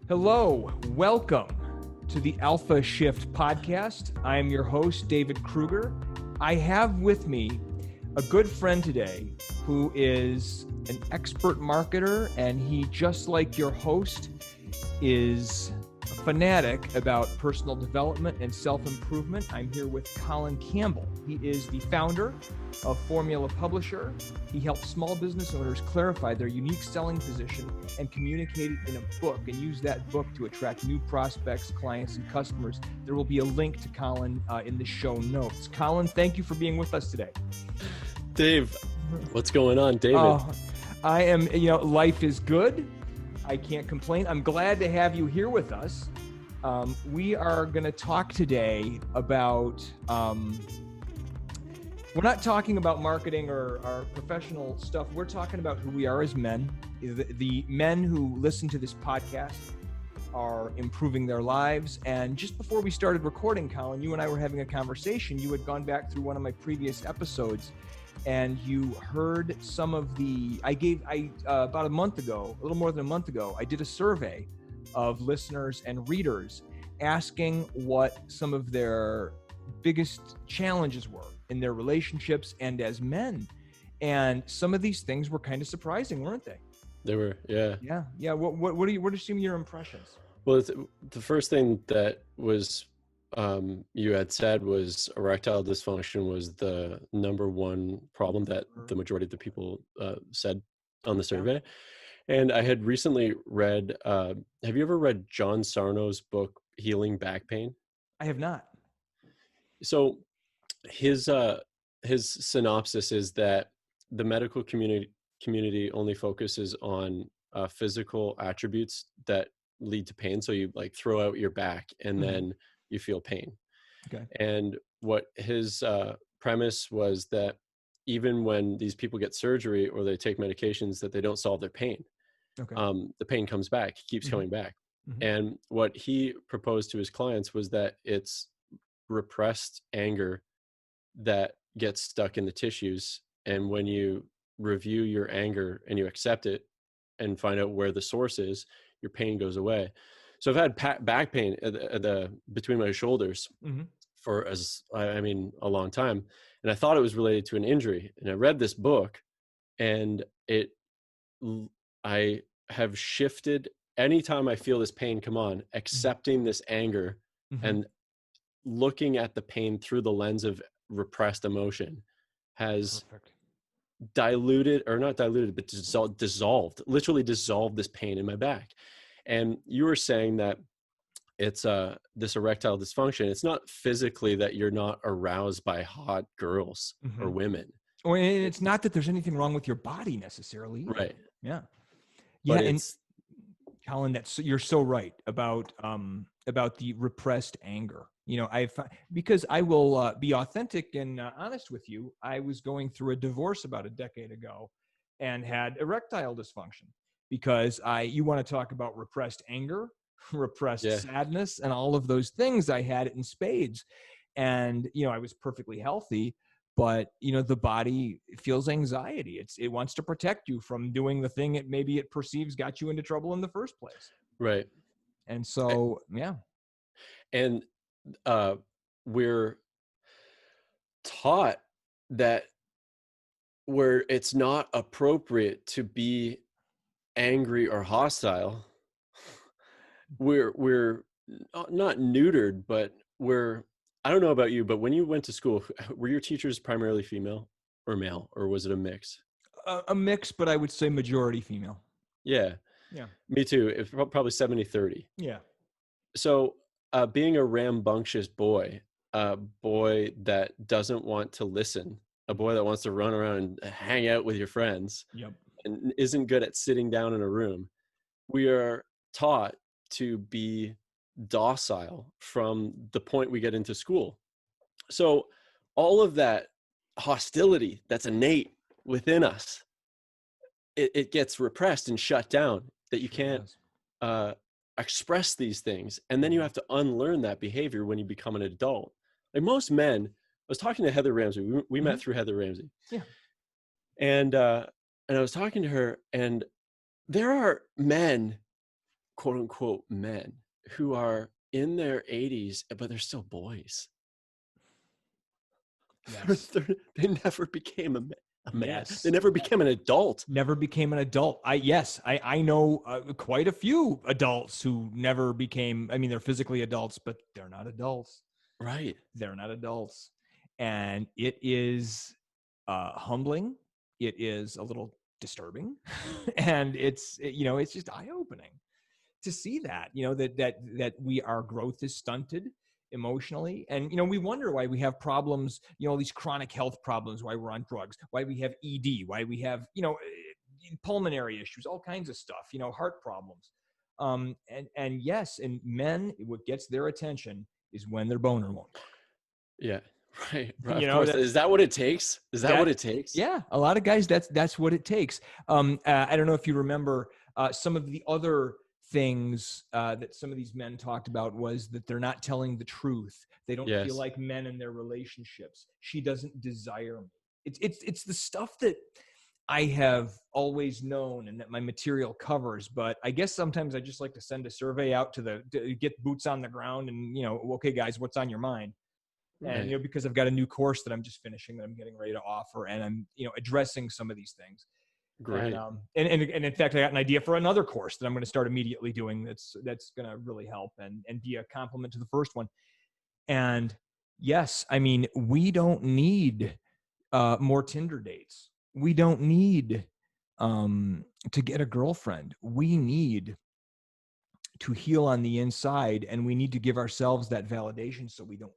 Hello, welcome to the Alpha Shift podcast. I am your host, David Kruger. I have with me a good friend today who is an expert marketer, and he, just like your host, is a fanatic about personal development and self-improvement. I'm here with Colin Campbell. He is the founder of Formula Publisher. He helps small business owners clarify their unique selling position and communicate it in a book, and use that book to attract new prospects, clients, and customers. There will be a link to Colin in the show notes. Colin, thank you for being with us today. Dave, what's going on, David? I am, life is good. I can't complain. I'm glad to have you here with us. We are going to talk today about, we're not talking about marketing or our professional stuff. We're talking about who we are as men. The men who listen to this podcast are improving their lives. And just before we started recording, Colin, you and I were having a conversation. You had gone back through one of my previous episodes, and you heard some of the, about a month ago, a little more than a month ago, I did a survey of listeners and readers asking what some of their biggest challenges were in their relationships and as men. And some of these things were kind of surprising, weren't they? They were, yeah. Yeah. What are some of your impressions? Well, the first thing that was you had said was erectile dysfunction was the number one problem that the majority of the people said on the survey. And I had recently read, have you ever read John Sarno's book, Healing Back Pain? I have not. So his synopsis is that the medical community only focuses on physical attributes that lead to pain. So you like throw out your back and then you feel pain. Okay. And what his premise was that even when these people get surgery or they take medications, that they don't solve their pain. Okay. The pain comes back, keeps coming back. And what he proposed to his clients was that it's repressed anger that gets stuck in the tissues. And when you review your anger and you accept it and find out where the source is, your pain goes away. So I've had back pain between my shoulders for a long time. And I thought it was related to an injury. And I read this book, and I have shifted anytime I feel this pain come on, accepting this anger and looking at the pain through the lens of repressed emotion has diluted, or not diluted, but literally dissolved this pain in my back. And you were saying that it's this erectile dysfunction. It's not physically that you're not aroused by hot girls or women. Or it's not that there's anything wrong with your body necessarily. Right. Yeah. But Yeah. And Colin, you're so right about the repressed anger. Because I will be authentic and honest with you. I was going through a divorce about a decade ago and had erectile dysfunction because you want to talk about repressed anger, repressed sadness, and all of those things. I had it in spades. And, I was perfectly healthy, but, the body feels anxiety. It wants to protect you from doing the thing it perceives got you into trouble in the first place. Right. And so, yeah. And we're taught that where it's not appropriate to be angry or hostile, we're not neutered, but I don't know about you, but when you went to school, were your teachers primarily female or male, or was it a mix? A mix, but I would say majority female. Yeah. Me too. It's probably 70-30. Yeah. So being a rambunctious boy, a boy that doesn't want to listen, a boy that wants to run around and hang out with your friends, and isn't good at sitting down in a room, we are taught to be docile from the point we get into school. So all of that hostility that's innate within us, it gets repressed and shut down, that you can't express these things. And then you have to unlearn that behavior when you become an adult. Like most men, I was talking to Heather Ramsey. We met through Heather Ramsey. Yeah. And I was talking to her, and there are men quote unquote men who are in their 80s, but they're still boys. Yes. They never became a man. Yes. They never became an adult. Never became an adult. I know quite a few adults who never became, I mean, they're physically adults, but they're not adults. Right. They're not adults. And it is humbling. It is a little disturbing. And it's just eye-opening to see that, that our growth is stunted emotionally. And, we wonder why we have problems, these chronic health problems, why we're on drugs, why we have ED, why we have, pulmonary issues, all kinds of stuff, heart problems. And yes, and men, what gets their attention is when their boner won't work. Yeah. Right. Of course. Is that what it takes? Is that what it takes? Yeah. A lot of guys, that's what it takes. I don't know if you remember some of the other things that some of these men talked about was that they're not telling the truth. They don't feel like men in their relationships. She doesn't desire me. It's the stuff that I have always known and that my material covers, but I guess sometimes I just like to send a survey out to get boots on the ground and, okay, guys, what's on your mind? And, Right. because I've got a new course that I'm just finishing that I'm getting ready to offer, and I'm, addressing some of these things. Great. And in fact, I got an idea for another course that I'm going to start immediately doing. That's going to really help and be a complement to the first one. And yes, I mean, we don't need more Tinder dates. We don't need to get a girlfriend. We need to heal on the inside, and we need to give ourselves that validation so we don't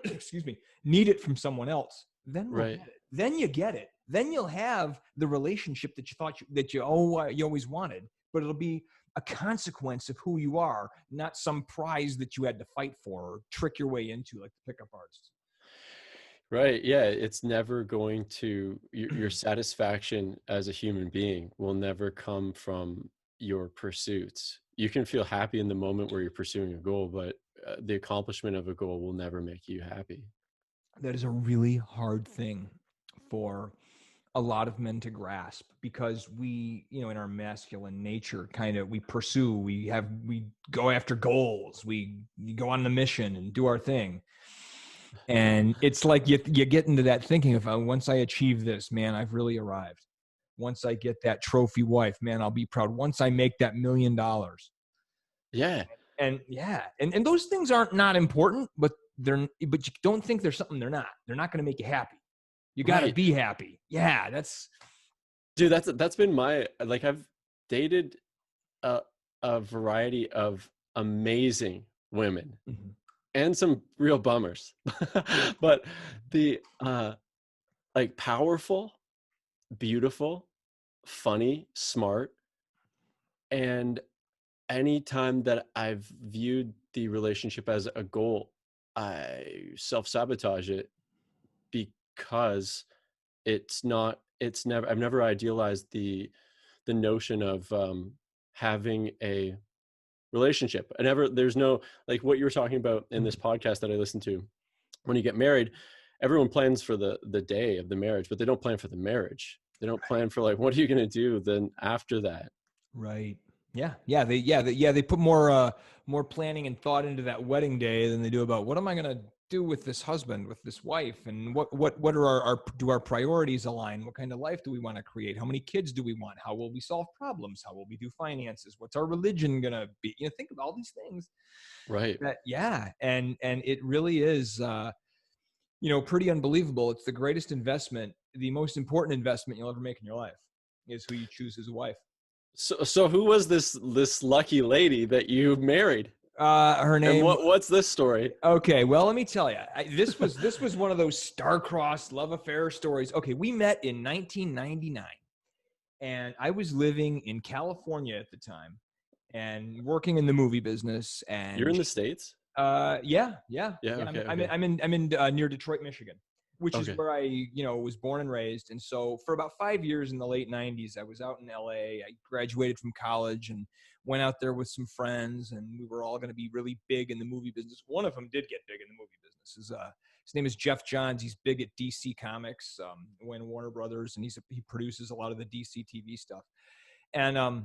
excuse me, need it from someone else. Then we'll get it. Then you get it. Then you'll have the relationship that you thought you always wanted, but it'll be a consequence of who you are, not some prize that you had to fight for or trick your way into, like the pickup artists. Right. Yeah. It's never going to, your satisfaction as a human being will never come from your pursuits. You can feel happy in the moment where you're pursuing a goal, but the accomplishment of a goal will never make you happy. That is a really hard thing for a lot of men to grasp, because we, in our masculine nature, we pursue, we go after goals, we go on the mission and do our thing. And it's like you get into that thinking of, once I achieve this, man, I've really arrived. Once I get that trophy wife, man, I'll be proud. Once I make that $1 million. Yeah. And those things aren't not important, but you don't think there's something they're not. They're not going to make you happy. You got to be happy. Yeah, that's been my, like, I've dated a variety of amazing women. Mm-hmm. And some real bummers, but the like powerful, beautiful, funny, smart. And anytime that I've viewed the relationship as a goal, I self-sabotage it because I've never idealized the notion of having a relationship. There's no, like what you were talking about in this podcast that I listened to, when you get married, everyone plans for the day of the marriage, but they don't plan for the marriage. They don't plan for, like, what are you going to do then after that? Right. Yeah. They put more planning and thought into that wedding day than they do about, what am I going to do with this husband, with this wife, and what are our priorities align? What kind of life do we want to create? How many kids do we want? How will we solve problems? How will we do finances? What's our religion going to be? Think of all these things. Right. And it really is, pretty unbelievable. It's the greatest investment, the most important investment you'll ever make in your life, is who you choose as a wife. So who was this lucky lady that you married? Her name. And what's this story? Okay, well, let me tell you. This was one of those star-crossed love affair stories. Okay, we met in 1999, and I was living in California at the time, and working in the movie business. And you're in the States? Yeah. Okay, I'm in near Detroit, Michigan, which is where I was born and raised. And so for about 5 years in the late 90s, I was out in LA. I graduated from college and went out there with some friends, and we were all going to be really big in the movie business. One of them did get big in the movie business. His name is Jeff Johns. He's big at DC Comics, when Warner Brothers, and he produces a lot of the DC TV stuff. And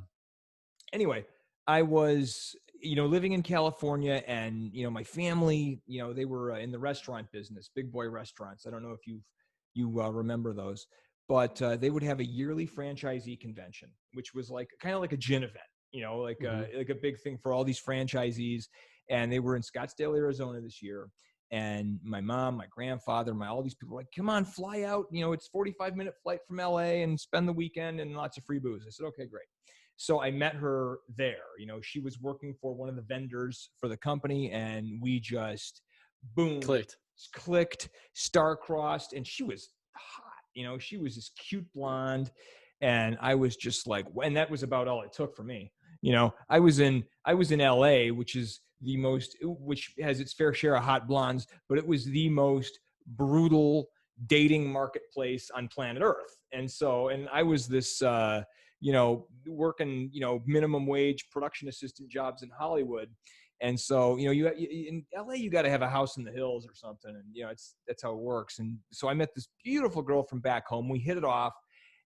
anyway, I was, living in California, and, my family, they were in the restaurant business, big boy restaurants. I don't know if you remember those, but they would have a yearly franchisee convention, which was kind of like a gin event, like a big thing for all these franchisees. And they were in Scottsdale, Arizona this year. And my mom, my grandfather, all these people were like, come on, fly out. It's 45-minute flight from LA and spend the weekend and lots of free booze. I said, okay, great. So I met her there. She was working for one of the vendors for the company, and we just boom, clicked, star-crossed, and she was hot. She was this cute blonde, and I was just like, and that was about all it took for me. I was in LA, which has its fair share of hot blondes, but it was the most brutal dating marketplace on planet Earth. And I was this, working, minimum wage production assistant jobs in Hollywood. And so, you in LA, you got to have a house in the hills or something. And, that's how it works. And so I met this beautiful girl from back home. We hit it off.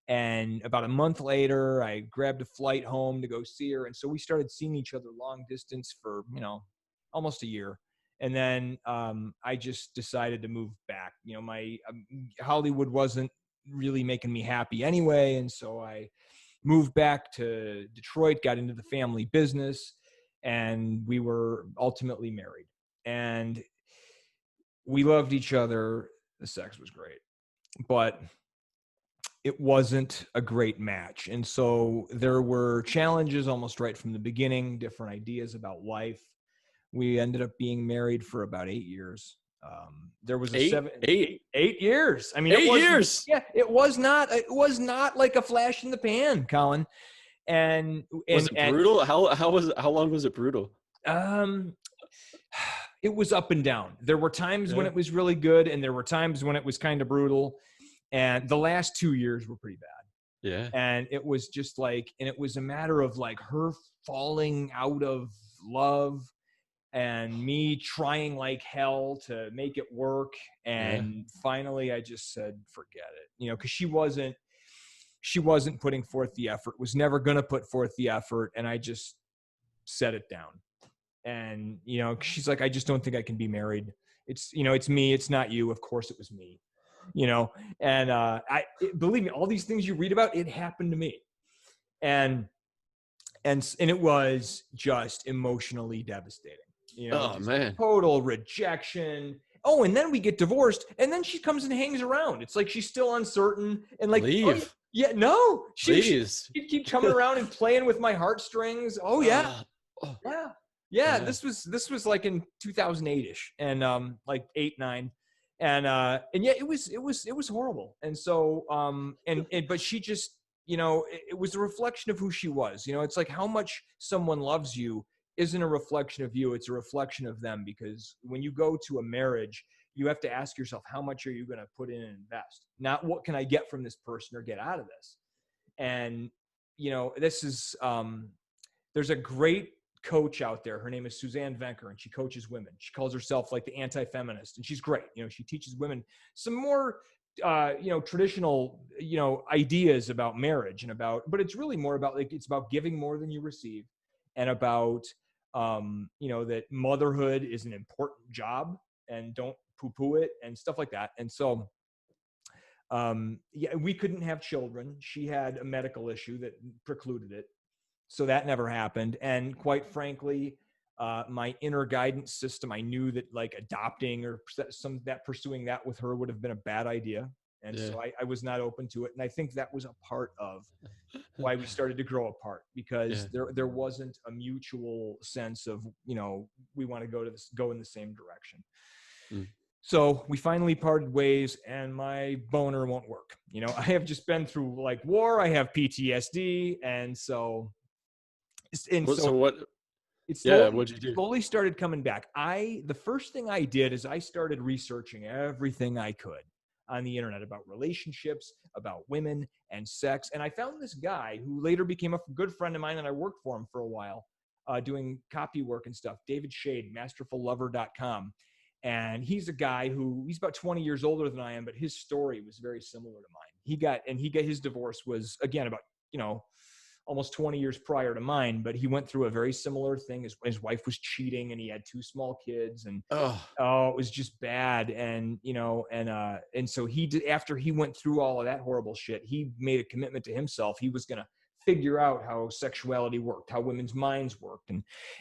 And about a month later, I grabbed a flight home to go see her. And so we started seeing each other long distance for, almost a year. And then I just decided to move back. My Hollywood wasn't really making me happy anyway. And so I moved back to Detroit, got into the family business, and we were ultimately married. And we loved each other. The sex was great, but it wasn't a great match. And so there were challenges almost right from the beginning, different ideas about life. We ended up being married for about 8 years. There was a 8 years. I mean, 8 years. Yeah, it was not like a flash in the pan, Colin. And was it brutal? How long was it brutal? It was up and down. There were times when it was really good, and there were times when it was kind of brutal. And the last 2 years were pretty bad. Yeah. And it was just and it was a matter of her falling out of love and me trying like hell to make it work. And finally I just said, forget it, because she wasn't putting forth the effort, was never going to put forth the effort. And I just set it down. And, she's like, I just don't think I can be married. It's me. It's not you. Of course it was me. And believe me, all these things you read about, it happened to me. And it was just emotionally devastating, oh man, total rejection. Oh, and then we get divorced, and then she comes and hangs around. It's like she's still uncertain and leave. Oh, yeah, no, she'd keep coming around and playing with my heartstrings. Oh yeah. Yeah. This was like in 2008ish, and 8, 9. And yeah, it was horrible. And so, but she just, it was a reflection of who she was. It's like how much someone loves you isn't a reflection of you. It's a reflection of them, because when you go to a marriage, you have to ask yourself, how much are you going to put in and invest? Not what can I get from this person or get out of this? And, this is, there's a great coach out there. Her name is Suzanne Venker, and she coaches women. She calls herself like the anti-feminist, and she's great. She teaches women some more, traditional, ideas about marriage but it's really more about it's about giving more than you receive, and about, that motherhood is an important job and don't poo-poo it and stuff like that. And so, we couldn't have children. She had a medical issue that precluded it. So that never happened. And quite frankly, my inner guidance system, I knew that adopting or pursuing that with her would have been a bad idea. And so I was not open to it. And I think that was a part of why we started to grow apart, because there wasn't a mutual sense of, we want to go in the same direction. Mm. So we finally parted ways, and my boner won't work. I have just been through war. I have PTSD. And so, what'd you do? Slowly started coming back. The first thing I did is I started researching everything I could on the internet about relationships, about women and sex. And I found this guy who later became a good friend of mine, and I worked for him for a while, doing copy work and stuff. David Shade, masterfullover.com. And he's a guy he's about 20 years older than I am, but his story was very similar to mine. His divorce was, again, about, almost 20 years prior to mine, but he went through a very similar thing. His wife was cheating and he had 2 small kids, and it was just bad. And, and so he did, after he went through all of that horrible shit, he made a commitment to himself. He was going to figure out how sexuality worked, how women's minds worked.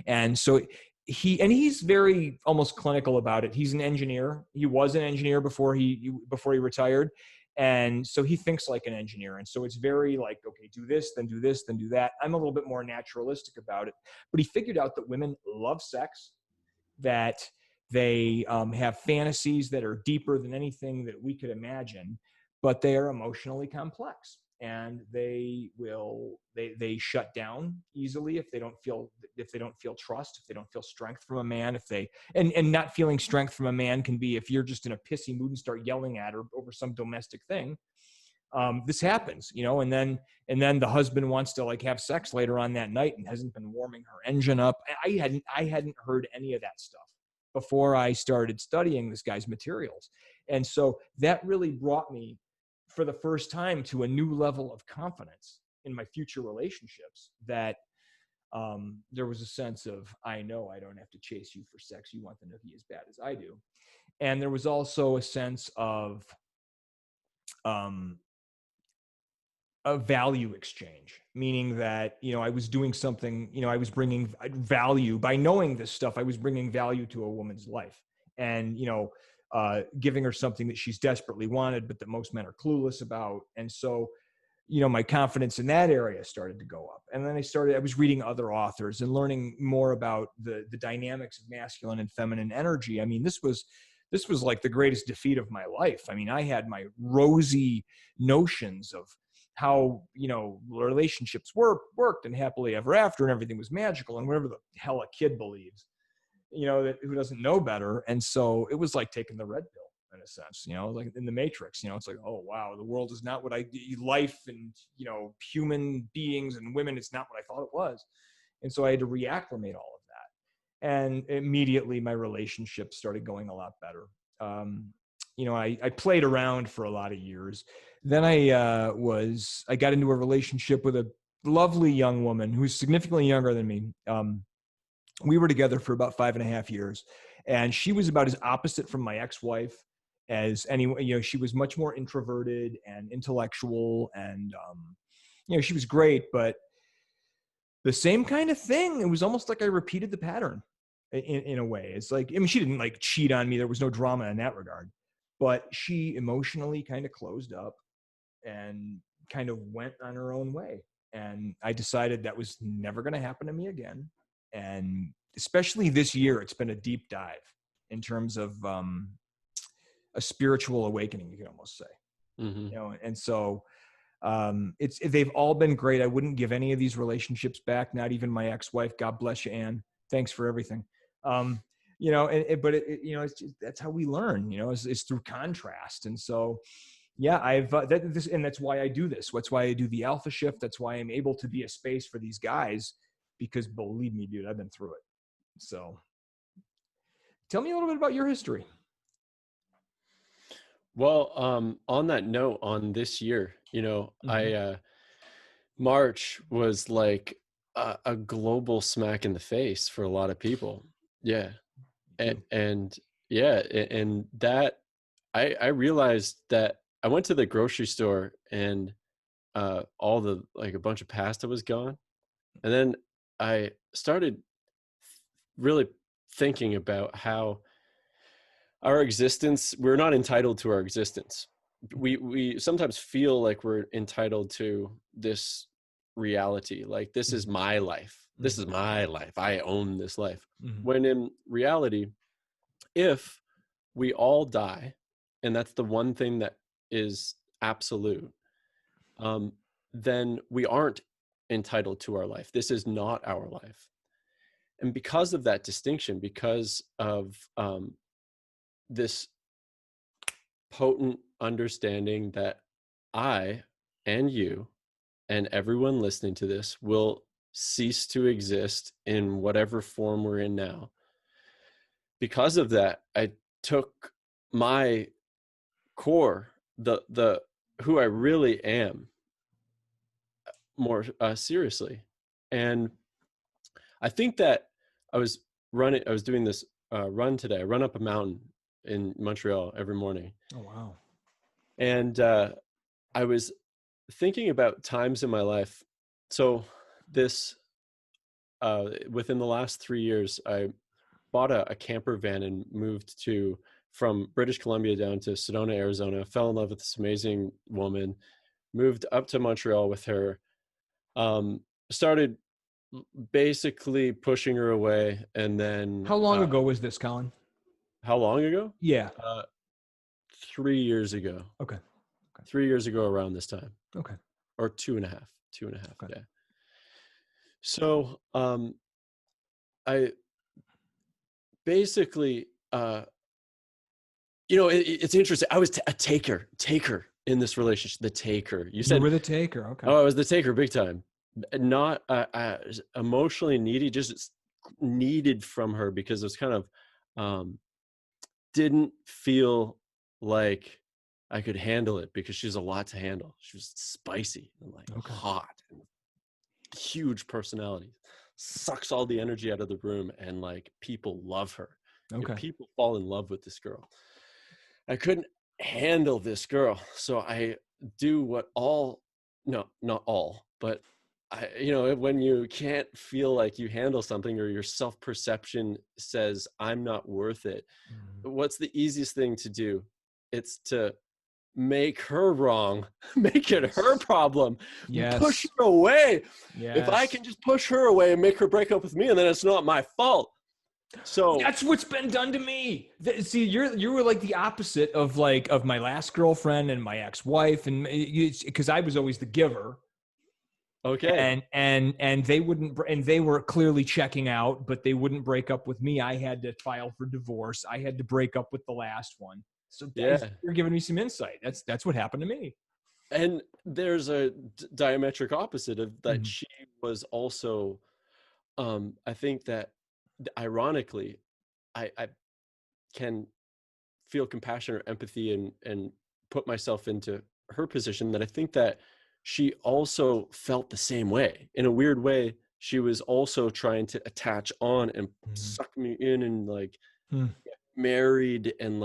And so he's very almost clinical about it. He's an engineer. He was an engineer before he retired. And so he thinks like an engineer. And so it's very like, okay, do this, then do this, then do that. I'm a little bit more naturalistic about it, but he figured out that women love sex, that they have fantasies that are deeper than anything that we could imagine, but they are emotionally complex. And they shut down easily if they don't feel trust, if they don't feel strength from a man, and not feeling strength from a man can be if you're just in a pissy mood and start yelling at her over some domestic thing. This happens, and then the husband wants to like have sex later on that night and hasn't been warming her engine up. I hadn't heard any of that stuff before I started studying this guy's materials. And so that really brought me for the first time to a new level of confidence in my future relationships, that there was a sense of, I know I don't have to chase you for sex. You want the nookie as bad as I do. And there was also a sense of a value exchange, meaning that, I was doing something, I was bringing value by knowing this stuff. I was bringing value to a woman's life, and, giving her something that she's desperately wanted, but that most men are clueless about. And so, my confidence in that area started to go up. And then I was reading other authors and learning more about the dynamics of masculine and feminine energy. I mean, this was like the greatest defeat of my life. I mean, I had my rosy notions of how, relationships worked and happily ever after and everything was magical and whatever the hell a kid believes, who doesn't know better. And so it was like taking the red pill in a sense, like in the Matrix, it's like, oh, wow, the world is not what life and, human beings and women, it's not what I thought it was. And so I had to reacclimate all of that. And immediately my relationship started going a lot better. I played around for a lot of years. Then I got into a relationship with a lovely young woman who's significantly younger than me. We were together for about 5.5 years, and she was about as opposite from my ex-wife as anyone. She was much more introverted and intellectual, and she was great, but the same kind of thing. It was almost like I repeated the pattern in a way. It's like, she didn't like cheat on me. There was no drama in that regard, but she emotionally kind of closed up and kind of went on her own way. And I decided that was never going to happen to me again. And especially this year, it's been a deep dive in terms of a spiritual awakening, you can almost say. Mm-hmm. And so they've all been great. I wouldn't give any of these relationships back, not even my ex-wife. God bless you, Anne. Thanks for everything. But it's just, that's how we learn. It's through contrast. And so, yeah, and that's why I do this. That's why I do the Alpha Shift. That's why I'm able to be a space for these guys, because believe me, dude, I've been through it. So tell me a little bit about your history. Well, on that note, on this year, mm-hmm. March was like a global smack in the face for a lot of people. Yeah. And that I realized that I went to the grocery store and a bunch of pasta was gone. And then I started really thinking about how our existence, we're not entitled to our existence. We sometimes feel like we're entitled to this reality. Like, this is my life. This is my life. I own this life. Mm-hmm. When in reality, if we all die, and that's the one thing that is absolute, then we aren't entitled to our life. This is not our life. And because of that distinction, because of this potent understanding that I and you and everyone listening to this will cease to exist in whatever form we're in now. Because of that, I took my core, the who I really am, more seriously. And I think that I was doing this run today. I run up a mountain in Montreal every morning. Oh, wow. And I was thinking about times in my life. So this, within the last 3 years, I bought a camper van and moved from British Columbia down to Sedona, Arizona, fell in love with this amazing woman, moved up to Montreal with her, started basically pushing her away. And then How long ago was this, Colin? how long ago? Yeah. 3 years ago. Okay. 3 years ago around this time. Okay. Or two and a half. Okay. Yeah. So I basically it's interesting. I was a taker in this relationship. The taker. You were the taker. Okay. Oh, I was the taker big time. Not emotionally needy, just needed from her, because it was kind of didn't feel like I could handle it, because she's a lot to handle. She was spicy and hot and huge personality, sucks all the energy out of the room, and people love her. Okay. People fall in love with this girl. I couldn't handle this girl, so I do what not all, but when you can't feel like you handle something, or your self-perception says I'm not worth it, what's the easiest thing to do? It's to make her wrong, make it her problem, push her away. If I can just push her away and make her break up with me, and then it's not my fault. So that's what's been done to me. See, you were like the opposite of my last girlfriend and my ex-wife, and because I was always the giver. Okay. And they wouldn't, and they were clearly checking out, but they wouldn't break up with me. I had to file for divorce. I had to break up with the last one. So you're giving me some insight. That's what happened to me. And there's a diametric opposite of that. She was also, I think that ironically, I can feel compassion or empathy and put myself into her position, that I think that she also felt the same way. In a weird way, she was also trying to attach on and suck me in and get married and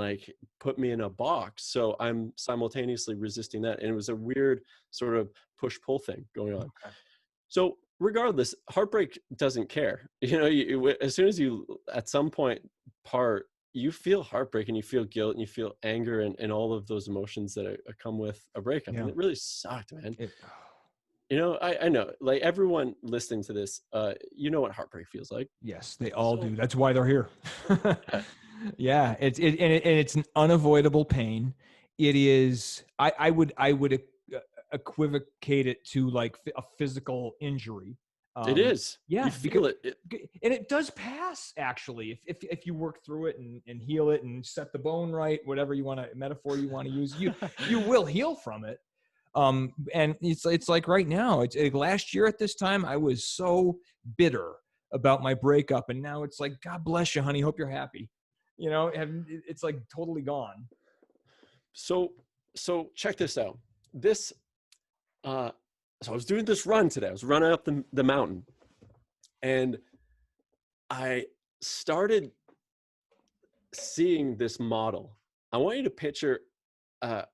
put me in a box. So I'm simultaneously resisting that. And it was a weird sort of push-pull thing going on. Okay. So regardless, heartbreak doesn't care. As soon as you, at some point part, you feel heartbreak and you feel guilt and you feel anger and all of those emotions that come with a breakup. Yeah. And it really sucked, man. I know, everyone listening to this, you know what heartbreak feels like. Yes, they all do. That's why they're here. Yeah, it's an unavoidable pain. It is. I would equivocate it to a physical injury. It is. Yeah, you feel it. And it does pass, actually, if you work through it and heal it and set the bone right, whatever metaphor you want to use, you will heal from it. And it's like right now, last year at this time, I was so bitter about my breakup, and now it's like, God bless you, honey. Hope you're happy. It's totally gone. So check this out. So I was doing this run today. I was running up the mountain, and I started seeing this model. I want you to picture a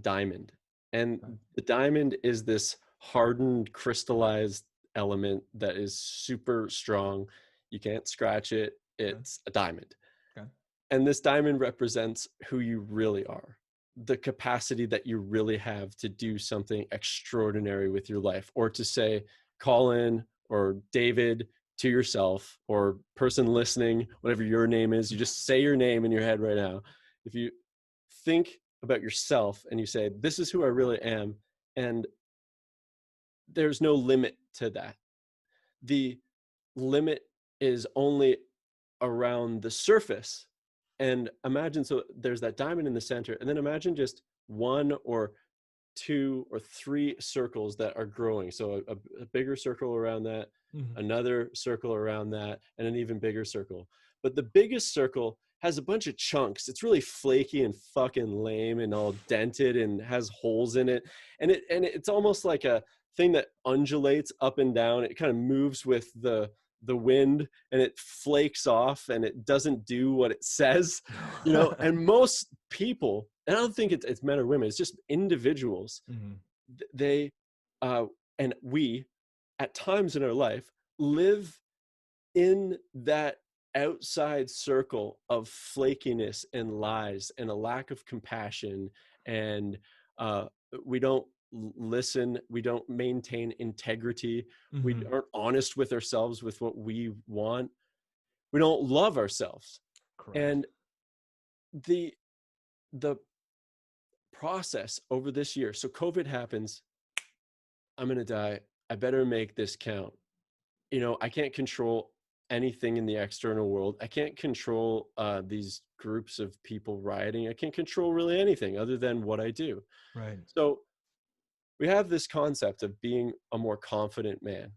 diamond, and the diamond is this hardened, crystallized element that is super strong. You can't scratch it. It's a diamond. Okay. And this diamond represents who you really are. The capacity that you really have to do something extraordinary with your life, or to say, Colin or David to yourself, or person listening, whatever your name is, you just say your name in your head right now. If you think about yourself and you say, this is who I really am, and there's no limit to that. The limit is only around the surface. And imagine, so there's that diamond in the center, and then imagine just 1 or 2 or 3 circles that are growing. So a bigger circle around that, another circle around that, and an even bigger circle. But the biggest circle has a bunch of chunks. It's really flaky and fucking lame and all dented and has holes in it. And it's almost like a thing that undulates up and down. It kind of moves with the wind, and it flakes off, and it doesn't do what it says, you know. And most people, and I don't think it's men or women, it's just individuals. They and we at times in our life live in that outside circle of flakiness and lies and a lack of compassion, and we don't listen, we don't maintain integrity, we aren't honest with ourselves with what we want, we don't love ourselves. Correct. And the process over this year, so COVID happens, I'm gonna die, I better make this count. You know, I can't control anything in the external world. I can't control these groups of people rioting. I can't control really anything other than what I do. Right. So we have this concept of being a more confident man,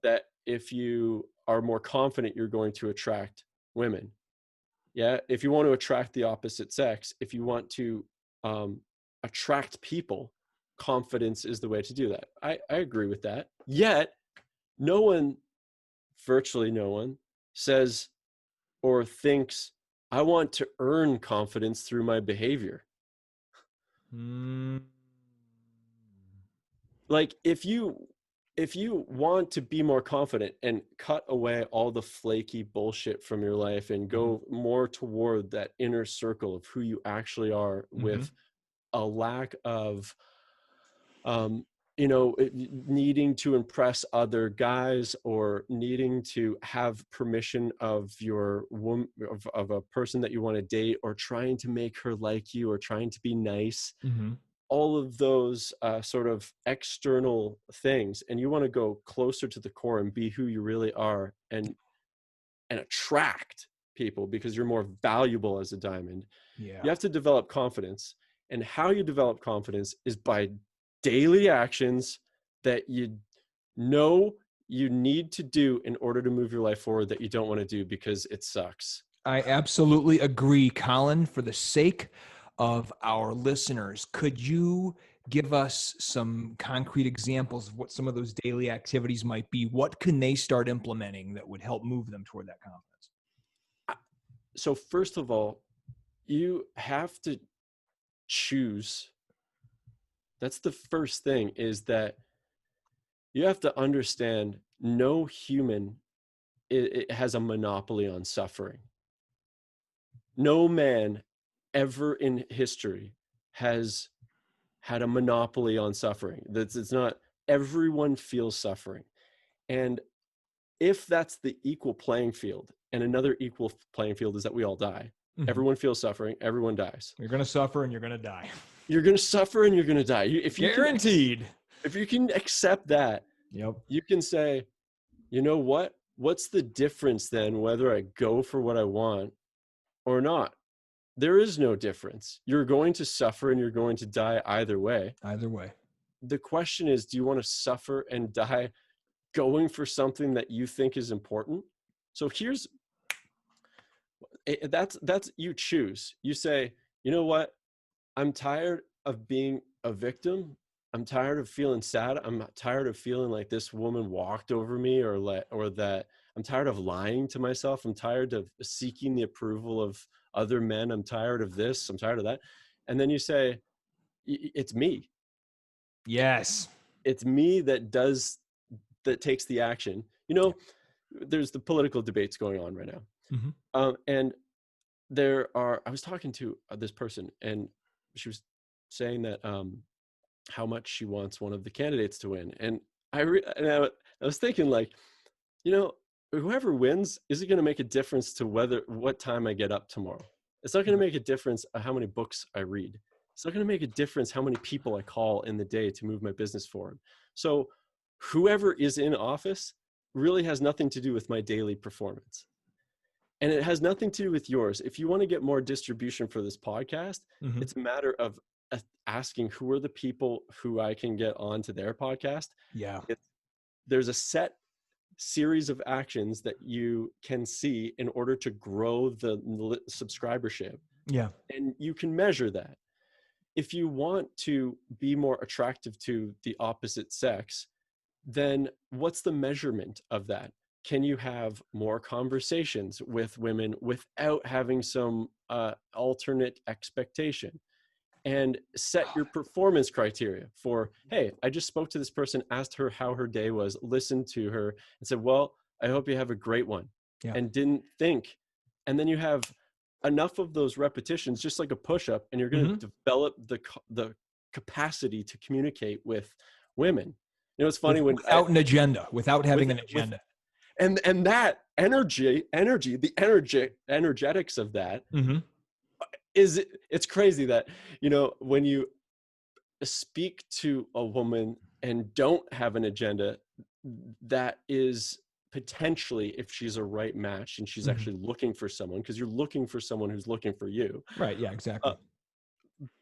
that if you are more confident, you're going to attract women. Yeah. If you want to attract the opposite sex, if you want to attract people, confidence is the way to do that. I agree with that. Yet, no one, virtually no one, says or thinks, I want to earn confidence through my behavior. Like, if you want to be more confident and cut away all the flaky bullshit from your life and go more toward that inner circle of who you actually are, with a lack of needing to impress other guys, or needing to have permission of your woman, of a person that you want to date, or trying to make her like you, or trying to be nice, all of those sort of external things, and you want to go closer to the core and be who you really are, and attract people because you're more valuable as a diamond. You have to develop confidence, and how you develop confidence is by daily actions that you know you need to do in order to move your life forward, that you don't want to do because it sucks. I absolutely agree, Colin. For the sake of our listeners, could you give us some concrete examples of what some of those daily activities might be? What can they start implementing that would help move them toward that confidence? So first of all, you have to choose. That's the first thing, is that you have to understand no human it has a monopoly on suffering. No man ever in history has had a monopoly on suffering. It's not, everyone feels suffering. And if that's the equal playing field, and another equal playing field is that we all die. Everyone feels suffering, everyone dies. You're going to suffer and you're going to die. You're going to suffer and you're going to die. If you Guaranteed. If you can accept that, you can say, you know what? What's the difference then whether I go for what I want or not? There is no difference. You're going to suffer and you're going to die either way. Either way. The question is, do you want to suffer and die going for something that you think is important? So that's you choose. You say, you know what? I'm tired of being a victim. I'm tired of feeling sad. I'm tired of feeling like this woman walked over me, or that I'm tired of lying to myself. I'm tired of seeking the approval of other men. I'm tired of this. I'm tired of that. And then you say, it's me. Yes. It's me that takes the action. You know, there's the political debates going on right now. And I was talking to this person, and she was saying that how much she wants one of the candidates to win. And I was thinking, like, you know, whoever wins, is it going to make a difference to what time I get up tomorrow? It's not going to make a difference how many books I read. It's not going to make a difference how many people I call in the day to move my business forward. So whoever is in office really has nothing to do with my daily performance. And it has nothing to do with yours. If you want to get more distribution for this podcast, it's a matter of asking who are the people who I can get onto their podcast. Yeah. There's a set series of actions that you can see in order to grow the subscribership. Yeah. And you can measure that. if you want to be more attractive to the opposite sex, then what's the measurement of that? Can you have more conversations with women without having some alternate expectation? And set your performance criteria for, hey, I just spoke to this person, asked her how her day was, listened to her, and said, well, I hope you have a great one. Yeah. And didn't think. And then you have enough of those repetitions, just like a push-up, and you're going to develop the capacity to communicate with women. You know, it's funny without an agenda, without having an agenda. And that the energetics of that it's crazy that, you know, when you speak to a woman and don't have an agenda, that is potentially, if she's a right match and she's actually looking for someone, because you're looking for someone who's looking for you. Right. Yeah, exactly.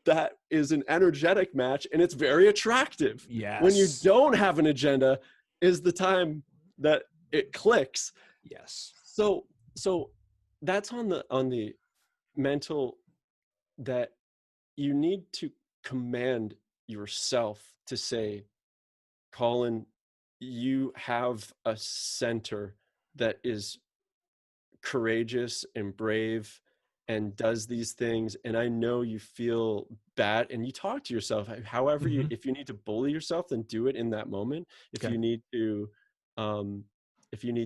That is an energetic match, and it's very attractive. Yes. When you don't have an agenda is the time that it clicks. Yes. So that's on the mental, that you need to command yourself to say, Colin, you have a center that is courageous and brave and does these things, and I know you feel bad, and you talk to yourself however you, if you need to bully yourself, then do it in that moment. If you need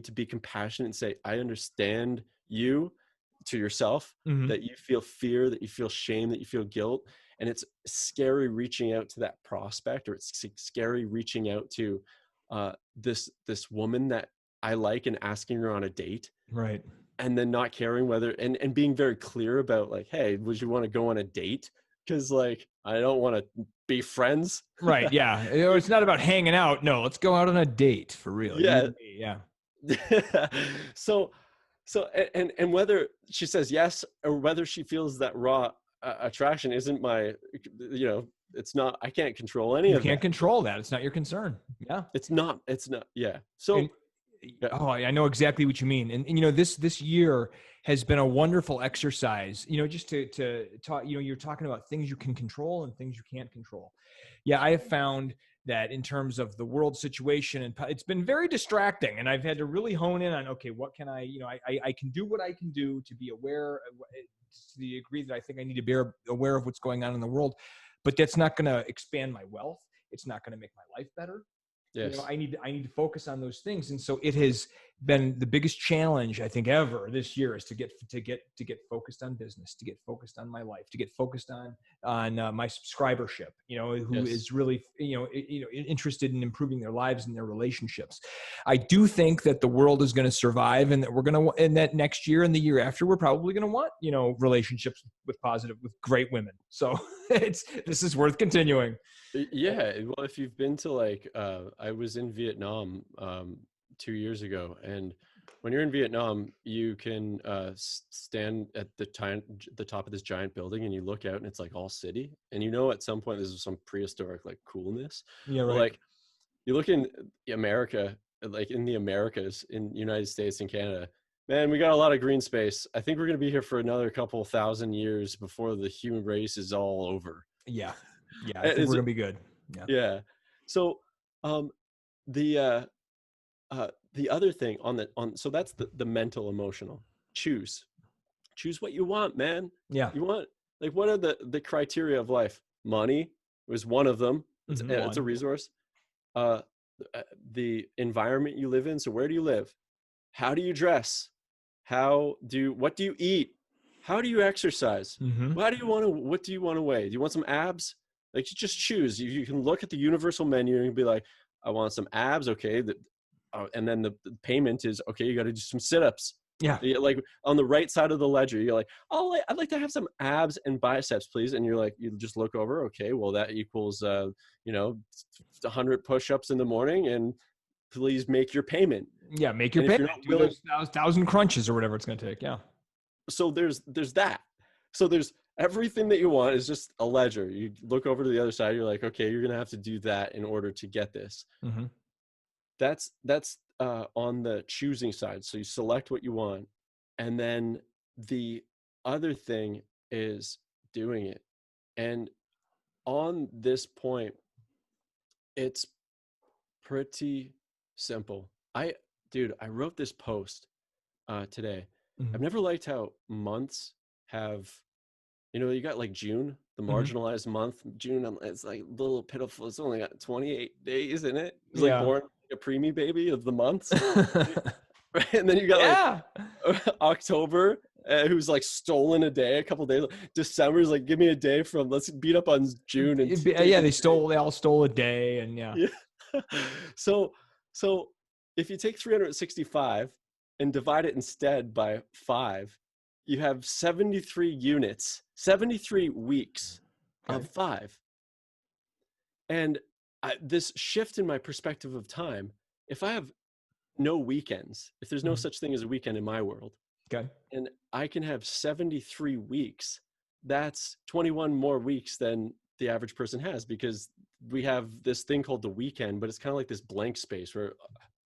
to be compassionate and say, I understand you, to yourself, that you feel fear, that you feel shame, that you feel guilt, and it's scary reaching out to that prospect, or it's scary reaching out to this woman that I like and asking her on a date, right? And then not caring whether, and being very clear about, like, hey, would you want to go on a date? Because, like, I don't want to be friends. Right. Yeah. It's not about hanging out. No, let's go out on a date for real. Yeah. Yeah. So and whether she says yes or whether she feels that raw attraction isn't my, you know, it's not, I can't control any of that. You can't control that. It's not your concern. Yeah. It's not. Yeah. So oh, I know exactly what you mean. And you know, this year has been a wonderful exercise, you know, just to talk, you know, you're talking about things you can control and things you can't control. Yeah. I have found that in terms of the world situation, and it's been very distracting, and I've had to really hone in on, okay, what can I, you know, I can do what I can do to be aware to the degree that I think I need to be aware of what's going on in the world, but that's not going to expand my wealth. It's not going to make my life better. Yes. You know, I need to focus on those things. And so it has been the biggest challenge I think ever this year, is to get focused on business, to get focused on my life, to get focused on my subscribership, you know, who is really, you know, interested in improving their lives and their relationships. I do think that the world is going to survive, and that we're going to, and that next year and the year after, we're probably going to want, you know, relationships with great women. So this is worth continuing. Yeah. Well, if you've been to, like, I was in Vietnam 2 years ago, and when you're in Vietnam, you can stand at the top of this giant building, and you look out, and it's like all city, and you know, at some point there's some prehistoric, like, coolness. Yeah, right. But, like, you look in America, like in the Americas, in United States and Canada, man, we got a lot of green space. I think we're going to be here for another couple thousand years before the human race is all over. Yeah. Yeah, I think we're gonna be good. Yeah. So, the other thing so that's the mental, emotional. Choose what you want, man. Yeah. You want, like, what are the criteria of life? Money was one of them. It's a resource. The environment you live in. So where do you live? How do you dress? What do you eat? How do you exercise? What do you want to weigh? Do you want some abs? Like, you just choose. You can look at the universal menu and be like, I want some abs. Okay. And then the payment is, okay, you got to do some sit-ups. Yeah. Like, on the right side of the ledger, you're like, oh, I'd like to have some abs and biceps, please. And you're like, you just look over. Okay, well, that equals, 100 push-ups in the morning, and please make your payment. Yeah. Make your payment. Do those 1,000 crunches or whatever it's going to take. Yeah. So there's that. So there's everything that you want is just a ledger. You look over to the other side, you're like, okay, you're going to have to do that in order to get this. That's on the choosing side. So you select what you want. And then the other thing is doing it. And on this point, it's pretty simple. Dude, I wrote this post today. I've never liked how months have, you got like June, the marginalized month. June, it's like a little pitiful. It's only got 28 days in it. It's like born like a preemie baby of the months. Right? And then you got like October, who's like stolen a day, a couple days. December's like, give me a day from, let's beat up on June. And they all stole a day, and yeah. So if you take 365 and divide it instead by 5, you have 73 units, 73 weeks of 5. And this shift in my perspective of time, if I have no weekends, if there's no such thing as a weekend in my world, and I can have 73 weeks, that's 21 more weeks than the average person has, because we have this thing called the weekend, but it's kind of like this blank space where,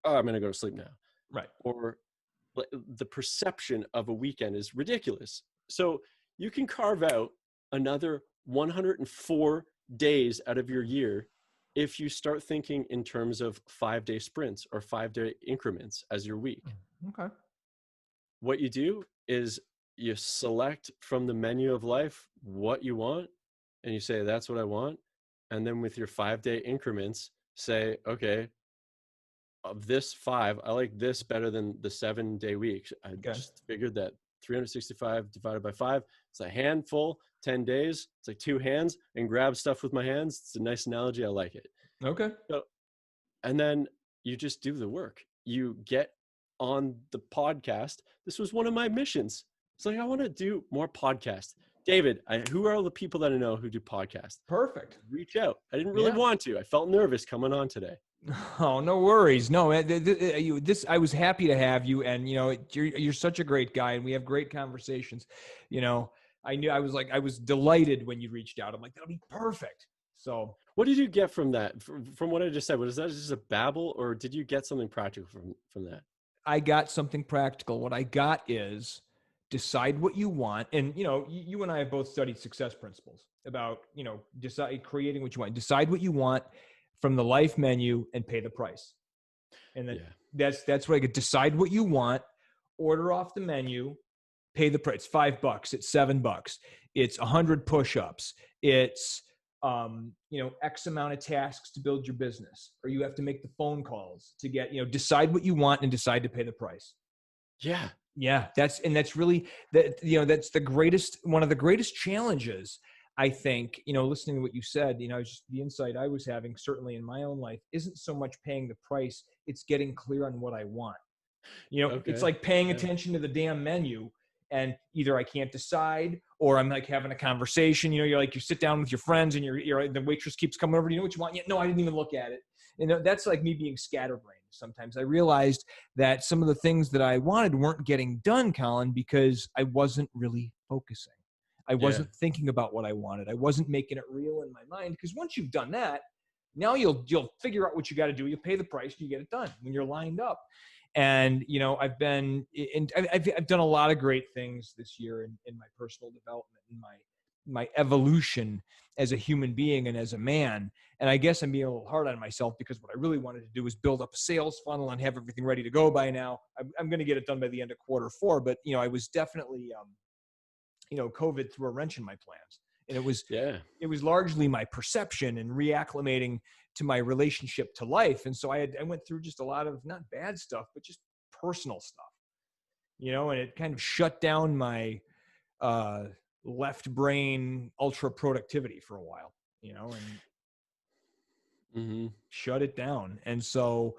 oh, I'm going to go to sleep now. Right. Or the perception of a weekend is ridiculous. So you can carve out another 104 days out of your year if you start thinking in terms of 5-day sprints or 5-day increments as your week. Okay. What you do is you select from the menu of life what you want, and you say, that's what I want. And then with your 5-day increments, say, okay, of this 5, I like this better than the 7-day week. I just figured that 365 divided by 5, it's a handful, 10 days. It's like 2 hands, and grab stuff with my hands. It's a nice analogy. I like it. Okay. So, and then you just do the work. You get on the podcast. This was one of my missions. It's like, I want to do more podcasts. David, who are all the people that I know who do podcasts? Perfect. Reach out. I didn't really want to. I felt nervous coming on today. Oh, no worries. No, I was happy to have you, and you're such a great guy, and we have great conversations. I was delighted when you reached out. I'm like, that'll be perfect. So, what did you get from that? From what I just said, was that just a babble, or did you get something practical from that? I got something practical. What I got is decide what you want, and you and I have both studied success principles about creating what you want. Decide what you want from the life menu and pay the price. And then that's what I get. Decide what you want, order off the menu, pay the price. It's $5. It's $7. It's 100 push-ups. It's, X amount of tasks to build your business, or you have to make the phone calls to get, decide what you want and decide to pay the price. Yeah. Yeah. That's really that's one of the greatest challenges. I think, listening to what you said, just the insight I was having, certainly in my own life, isn't so much paying the price. It's getting clear on what I want. It's like paying attention to the damn menu, and either I can't decide, or I'm like having a conversation, you sit down with your friends, and the waitress keeps coming over. Do you know what you want? Yeah, no, I didn't even look at it. That's like me being scatterbrained. Sometimes I realized that some of the things that I wanted weren't getting done, Colin, because I wasn't really focusing. I wasn't thinking about what I wanted. I wasn't making it real in my mind, because once you've done that, now you'll figure out what you got to do. You pay the price, you get it done when you're lined up. And I've done a lot of great things this year in my personal development, in my evolution as a human being and as a man. And I guess I'm being a little hard on myself, because what I really wanted to do was build up a sales funnel and have everything ready to go by now. I'm going to get it done by the end of Q4, but I was definitely COVID threw a wrench in my plans, and it was largely my perception and reacclimating to my relationship to life. And so I went through just a lot of not bad stuff, but just personal stuff, and it kind of shut down my left brain ultra productivity for a while, and shut it down. And so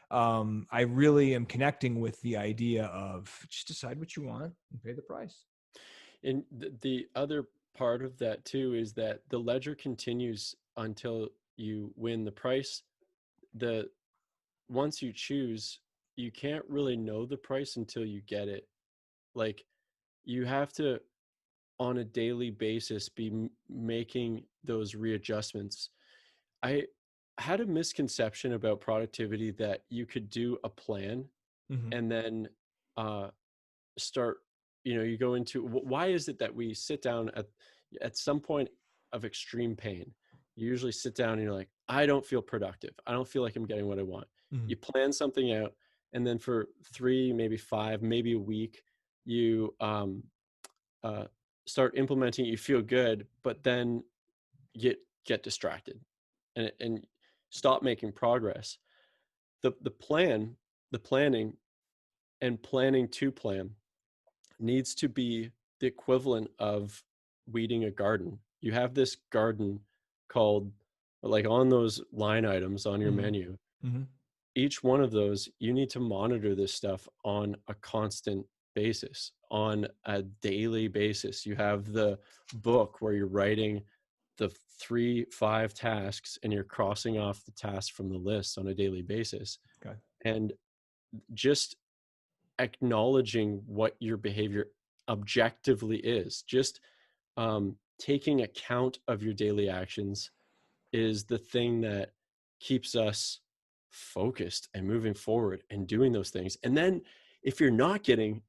I really am connecting with the idea of just decide what you want and pay the price. And the other part of that too is that the ledger continues until you win the price. Once you choose, you can't really know the price until you get it. Like, you have to, on a daily basis, be making those readjustments. I had a misconception about productivity that you could do a plan and then start, you go into, why is it that we sit down at some point of extreme pain You usually sit down and you're like, I don't feel productive. I don't feel like I'm getting what I want. Mm-hmm. You plan something out, and then for 3, maybe 5, maybe a week, you start implementing it. You feel good, but then you get distracted and stop making progress. The plan, the planning, and planning to plan needs to be the equivalent of weeding a garden. You have this garden called, like, on those line items on your Mm-hmm. menu. Mm-hmm. Each one of those, you need to monitor this stuff on a constant basis, on a daily basis. You have the book where you're writing the 3, 5 tasks, and you're crossing off the tasks from the list on a daily basis. Okay. And just acknowledging what your behavior objectively is, just taking account of your daily actions, is the thing that keeps us focused and moving forward and doing those things. And then if I am not getting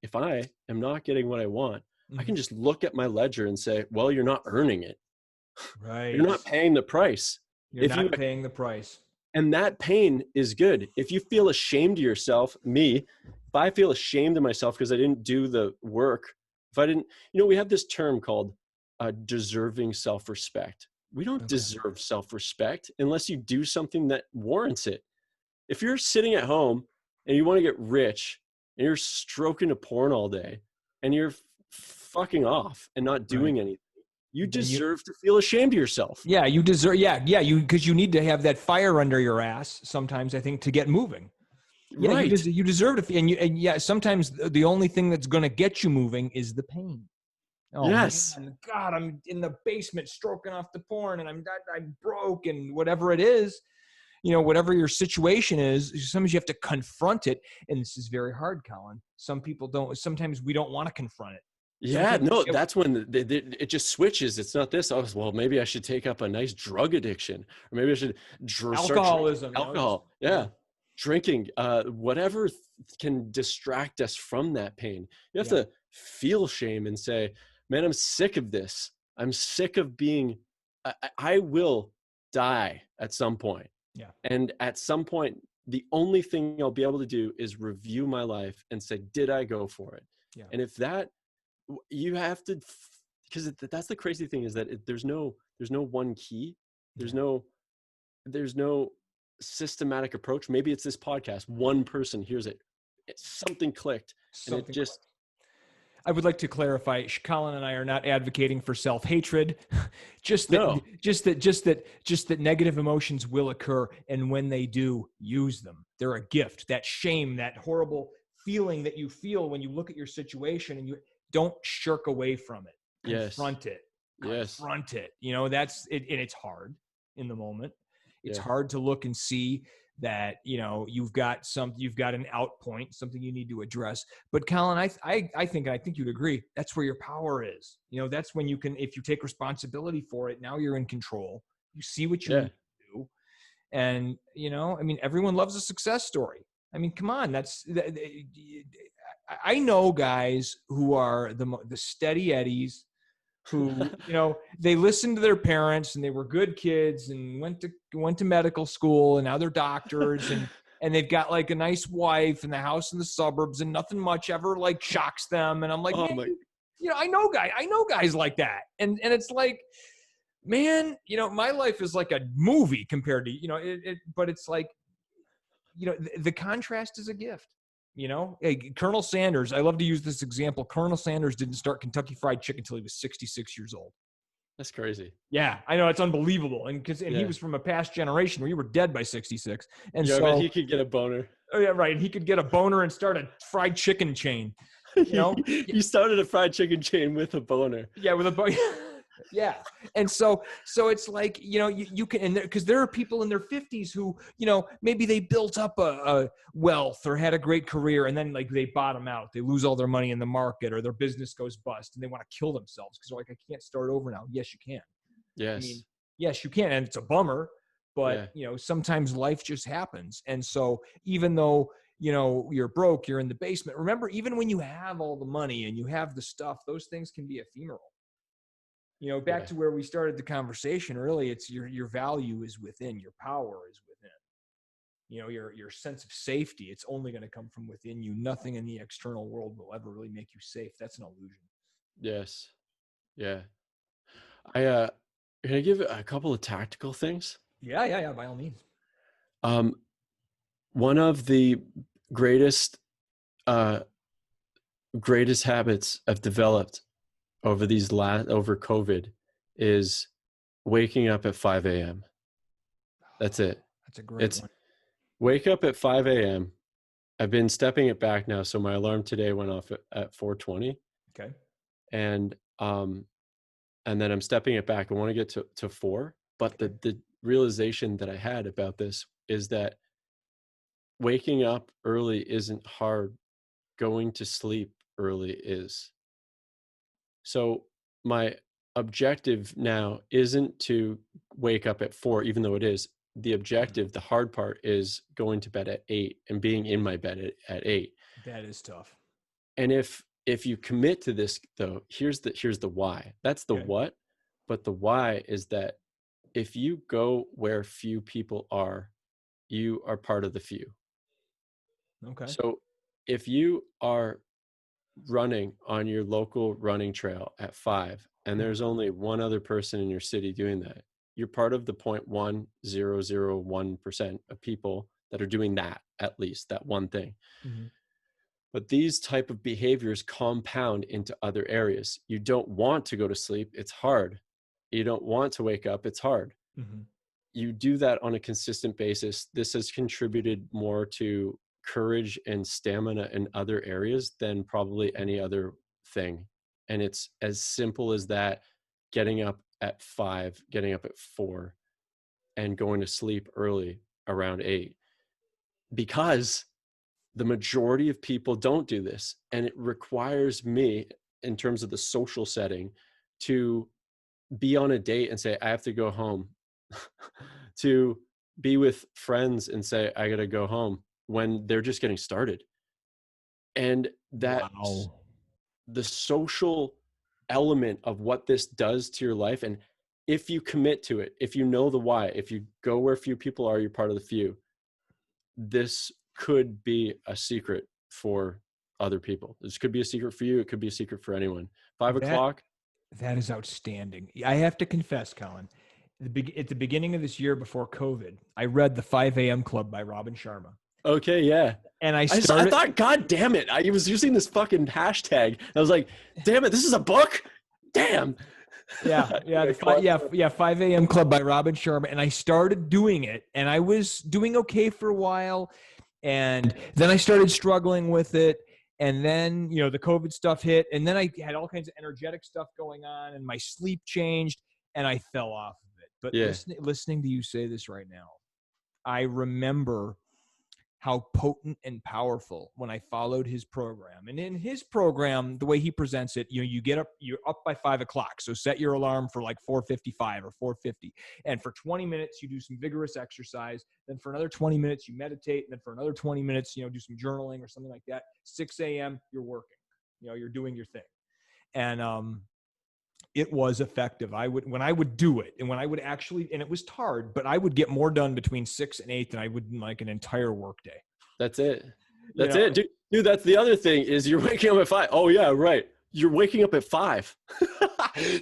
what I want, I can just look at my ledger and say, well, you're not earning it. Right. You're not paying the price. You're not paying the price. And that pain is good. If you feel ashamed of yourself, if I feel ashamed of myself because I didn't do the work, if I didn't, we have this term called deserving self-respect. We don't deserve self-respect unless you do something that warrants it. If you're sitting at home and you want to get rich and you're stroking a porn all day and you're fucking off and not doing anything, you deserve to feel ashamed of yourself. Yeah, you deserve. Yeah, because you need to have that fire under your ass sometimes, I think, to get moving. Yeah, right. You deserve to. And yeah, sometimes the only thing that's going to get you moving is the pain. Oh, yes. Man, God, I'm in the basement stroking off the porn, and I'm broke, and whatever it is, whatever your situation is, sometimes you have to confront it, and this is very hard, Colin. Some people don't. Sometimes we don't want to confront it. Yeah, no, that's when it just switches. It's not this. Oh, well, maybe I should take up a nice drug addiction, or maybe I should alcoholism. Alcohol, drinking, whatever can distract us from that pain. You have to feel shame and say, "Man, I'm sick of this. I'm sick of being. I will die at some point. Yeah, and at some point, the only thing I'll be able to do is review my life and say, did I go for it? Yeah, and if that." You have to, because that's the crazy thing, is that there's no one key. There's no systematic approach. Maybe it's this podcast. One person hears it. Something clicked. I would like to clarify, Colin and I are not advocating for self-hatred. just that negative emotions will occur. And when they do, use them. They're a gift. That shame, that horrible feeling that you feel when you look at your situation, and you don't shirk away from it. Confront it. Confront it. That's it. And it's hard in the moment. It's hard to look and see that, you've got an out point, something you need to address. But Colin, I think you'd agree, that's where your power is. That's when you can, if you take responsibility for it, now you're in control. You see what you need to do. And, everyone loves a success story. I mean, come on, I know guys who are the steady Eddies, who, they listened to their parents and they were good kids and went to medical school, and now they're doctors, and they've got like a nice wife and the house in the suburbs, and nothing much ever like shocks them. And I'm like, I know guys like that. And it's like, man, my life is like a movie compared to, but it's like, the contrast is a gift. Colonel Sanders, I love to use this example. Colonel Sanders didn't start Kentucky Fried Chicken until he was 66 years old. That's crazy. Yeah, I know, it's unbelievable. And he was from a past generation where you were dead by 66. And I bet he could get a boner. Oh yeah, right. He could get a boner and start a fried chicken chain. He started a fried chicken chain with a boner. Yeah, with a boner. Yeah. And so it's like, you can, and because there are people in their 50s who, maybe they built up a wealth or had a great career, and then like they bottom out, they lose all their money in the market, or their business goes bust, and they want to kill themselves because they're like, I can't start over now. Yes, you can. Yes. Yes, you can. And it's a bummer, but sometimes life just happens. And so even though, you're broke, you're in the basement, remember, even when you have all the money and you have the stuff, those things can be ephemeral. Back to where we started the conversation early, it's your value is within, your power is within. Your sense of safety, it's only going to come from within you. Nothing in the external world will ever really make you safe. That's an illusion. Yes. Yeah. Can I give a couple of tactical things? Yeah, by all means. One of the greatest habits I've developed over COVID is waking up at 5 a.m. That's it. That's a great one. Wake up at 5 a.m. I've been stepping it back now. So my alarm today went off at 4:20. Okay. And then I'm stepping it back. I want to get to 4. But the realization that I had about this is that waking up early isn't hard. Going to sleep early is. So my objective now isn't to wake up at 4, even though it is. The objective, the hard part, is going to bed at 8 and being in my bed at 8. That is tough. And if you commit to this, though, here's the why. That's the what, but the why is that if you go where few people are, you are part of the few. Okay. So if you are running on your local running trail at 5 and there's only one other person in your city doing that, you're part of the 0.1001% of people that are doing that, at least that one thing. Mm-hmm. But these type of behaviors compound into other areas. You don't want to go to sleep. It's hard. You don't want to wake up. It's hard. Mm-hmm. You do that on a consistent basis. This has contributed more to courage and stamina in other areas than probably any other thing. And it's as simple as that: getting up at 5, getting up at 4, and going to sleep early around 8. Because the majority of people don't do this. And it requires me, in terms of the social setting, to be on a date and say, I have to go home. To be with friends and say, I got to go home, when they're just getting started. And that the social element of what this does to your life, and if you commit to it, if you know the why, if you go where few people are, you're part of the few. This could be a secret for other people. This could be a secret for you. It could be a secret for anyone. 5 o'clock. That is outstanding. I have to confess, Colin, at the beginning of this year before COVID, I read The 5 a.m. Club by Robin Sharma. Okay, yeah. And I thought, God damn it, I was using this fucking hashtag. I was like, damn it, this is a book? Damn. Yeah. 5 a.m. Club by Robin Sharma. And I started doing it, and I was doing okay for a while. And then I started struggling with it. And then, the COVID stuff hit. And then I had all kinds of energetic stuff going on, and my sleep changed, and I fell off of it. But listening to you say this right now, I remember how potent and powerful when I followed his program. And in his program, the way he presents it, you're up by 5 o'clock. So set your alarm for like 4:55 or 4:50. And for 20 minutes, you do some vigorous exercise. Then for another 20 minutes, you meditate. And then for another 20 minutes, do some journaling or something like that. 6 a.m., you're working, you're doing your thing. And, it was effective. When I would do it, and when I would actually, and it was hard, but I would get more done between 6 and 8 than I would in like an entire workday. That's it. That's it. Dude, that's the other thing, is you're waking up at 5. Oh yeah, right. You're waking up at 5.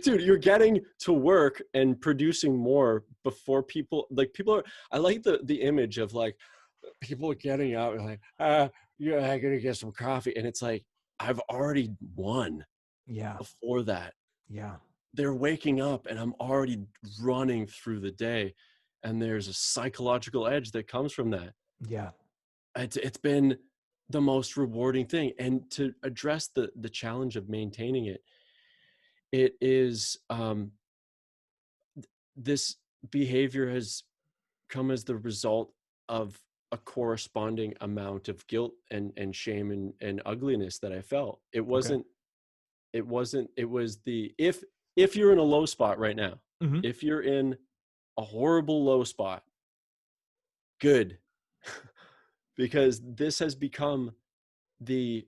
Dude, you're getting to work and producing more before people are, I like the image of like people are getting out and like, I gotta get some coffee. And it's like, I've already won. Yeah. Before that. Yeah. They're waking up and I'm already running through the day, and there's a psychological edge that comes from that. Yeah. It's been the most rewarding thing. And to address the challenge of maintaining it is, this behavior has come as the result of a corresponding amount of guilt and shame and ugliness that I felt. It was if you're in a low spot right now, mm-hmm. If you're in a horrible low spot, good. Because this has become the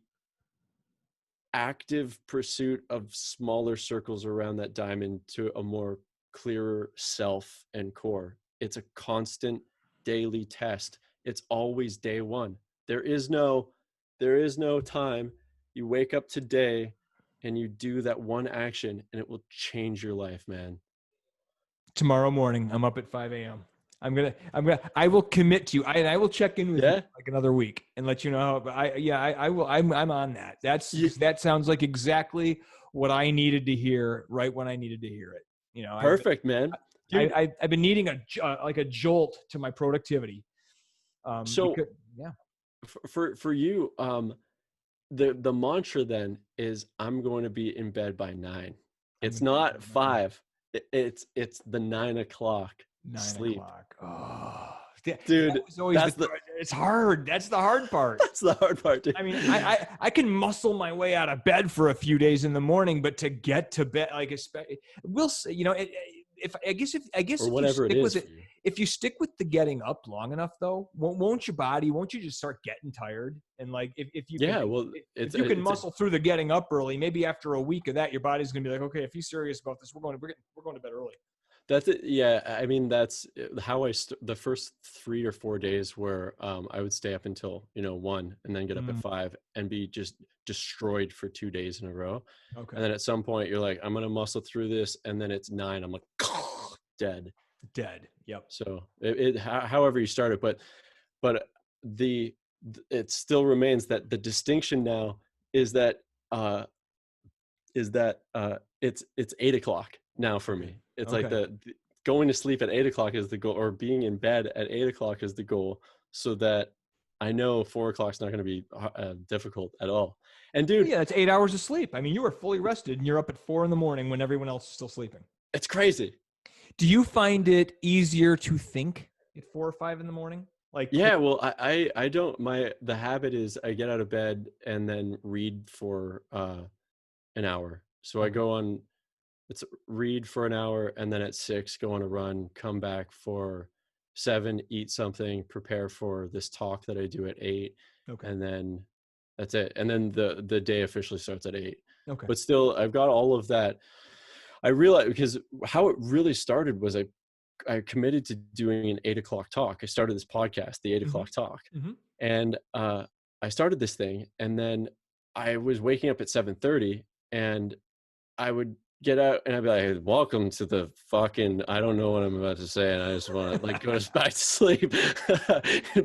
active pursuit of smaller circles around that diamond to a more clearer self and core. It's a constant daily test. It's always day one. There is no time. You wake up today and you do that one action and it will change your life, man. Tomorrow morning, I'm up at 5 a.m. I will commit to you. I will check in with you like another week and let you know how, but I will. I'm on that. That sounds like exactly what I needed to hear right when I needed to hear it. You know, perfect, man. Dude, I've been needing a jolt to my productivity. For you, the mantra then is I'm going to be in bed by 9. It's not 5. It's the 9 o'clock sleep. 9 o'clock. Oh, dude, it's hard. That's the hard part. That's the hard part, dude. I mean, I can muscle my way out of bed for a few days in the morning, but to get to bed, like, we'll say, you know, if you stick with the getting up long enough, though, won't you just start getting tired? And like, if you can muscle through the getting up early, maybe after a week of that, your body's going to be like, okay, if he's serious about this, we're going to bed early. That's it. Yeah. I mean, that's how the first 3 or 4 days where I would stay up until, 1 and then get up at 5 and be just destroyed for 2 days in a row. Okay. And then at some point you're like, I'm going to muscle through this. And then it's 9. I'm like, dead. Yep. So however you start it, but it still remains that the distinction now is that it's 8 o'clock now for me. It's like the going to sleep at 8 o'clock is the goal, or being in bed at 8 o'clock is the goal, so that I know 4 o'clock's not going to be difficult at all. And dude, it's 8 hours of sleep. I mean, you are fully rested and you're up at 4 a.m. when everyone else is still sleeping. It's crazy. Do you find it easier to think at 4 or 5 in the morning? Like, well, I don't. The habit is I get out of bed and then read for an hour. So I go on. It's read for an hour, and then at 6 go on a run, come back for 7, eat something, prepare for this talk that I do at 8. Okay. And then that's it. And then the day officially starts at 8. Okay. But still, I've got all of that. I realized, because how it really started was I committed to doing an 8 o'clock talk. I started this podcast, the 8 o'clock talk. Mm-hmm. And I started this thing, and then I was waking up at 7:30, and I would get out and I'd be like, welcome to the fucking, I don't know what I'm about to say, and I just want to go back to sleep.